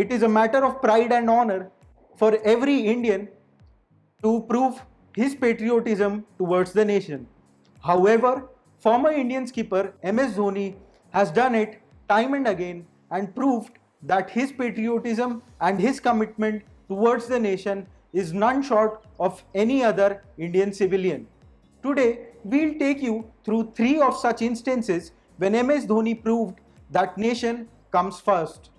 it is a matter of pride and honor for every Indian to prove his patriotism towards the nation. However, former Indian skipper MS Dhoni has done it time and again and proved that his patriotism and his commitment towards the nation is none short of any other Indian civilian. Today, we'll take you through 3 of such instances when MS Dhoni proved that nation comes first.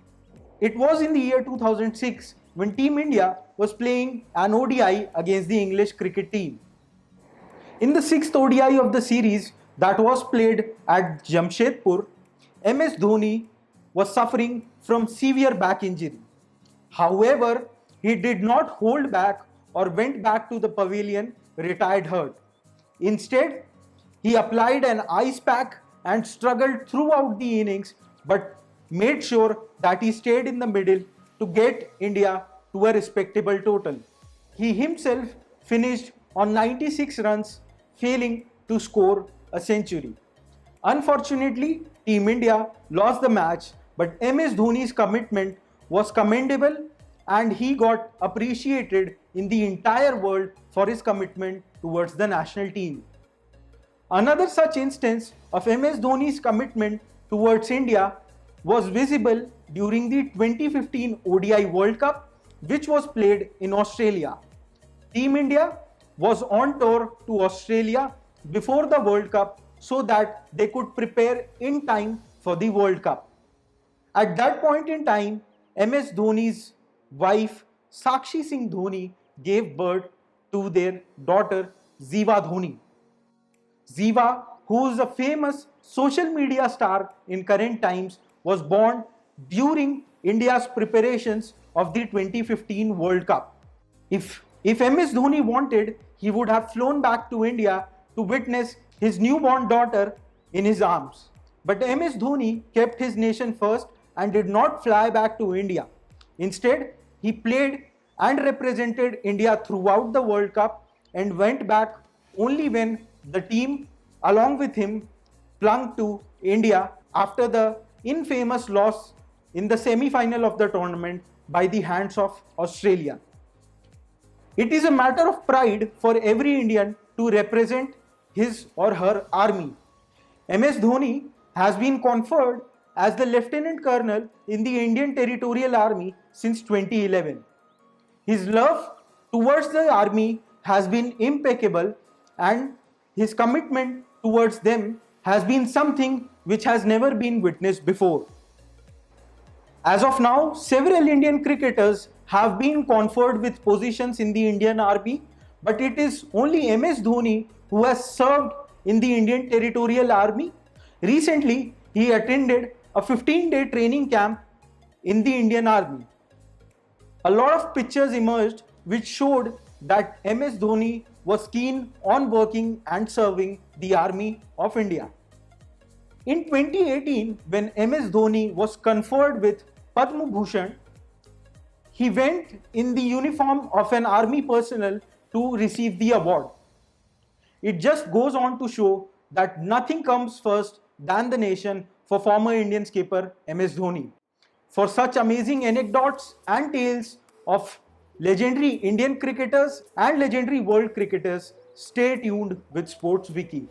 It was in the year 2006 when Team India was playing an ODI against the English cricket team. In the 6th ODI of the series that was played at Jamshedpur, MS Dhoni was suffering from severe back injury. However, he did not hold back or went back to the pavilion retired hurt. Instead, he applied an ice pack and struggled throughout the innings but made sure that he stayed in the middle to get India to a respectable total. He himself finished on 96 runs, failing to score a century. Unfortunately, Team India lost the match, but MS Dhoni's commitment was commendable and he got appreciated in the entire world for his commitment towards the national team. Another such instance of MS Dhoni's commitment towards India was visible during the 2015 ODI World Cup, which was played in Australia. Team India was on tour to Australia before the World Cup so that they could prepare in time for the World Cup. At that point in time, MS Dhoni's wife Sakshi Singh Dhoni gave birth to their daughter Ziva Dhoni. Ziva, who is a famous social media star in current times, was born during India's preparations of the 2015 World Cup. If MS Dhoni wanted, he would have flown back to India to witness his newborn daughter in his arms. But MS Dhoni kept his nation first and did not fly back to India. Instead, he played and represented India throughout the World Cup and went back only when the team along with him clung to India after the infamous loss in the semi-final of the tournament by the hands of Australia. It is a matter of pride for every Indian to represent his or her army. MS Dhoni has been conferred as the Lieutenant Colonel in the Indian Territorial Army since 2011. His love towards the army has been impeccable and his commitment towards them has been something which has never been witnessed before. As of now, several Indian cricketers have been conferred with positions in the Indian Army, but it is only MS Dhoni who has served in the Indian Territorial Army. Recently, he attended a 15-day training camp in the Indian Army. A lot of pictures emerged which showed that MS Dhoni was keen on working and serving the Army of India. In 2018, when MS Dhoni was conferred with Padma Bhushan, he went in the uniform of an army personnel to receive the award. It just goes on to show that nothing comes first than the nation for former Indian skipper MS Dhoni. For such amazing anecdotes and tales of legendary Indian cricketers and legendary world cricketers, stay tuned with Sports Wiki.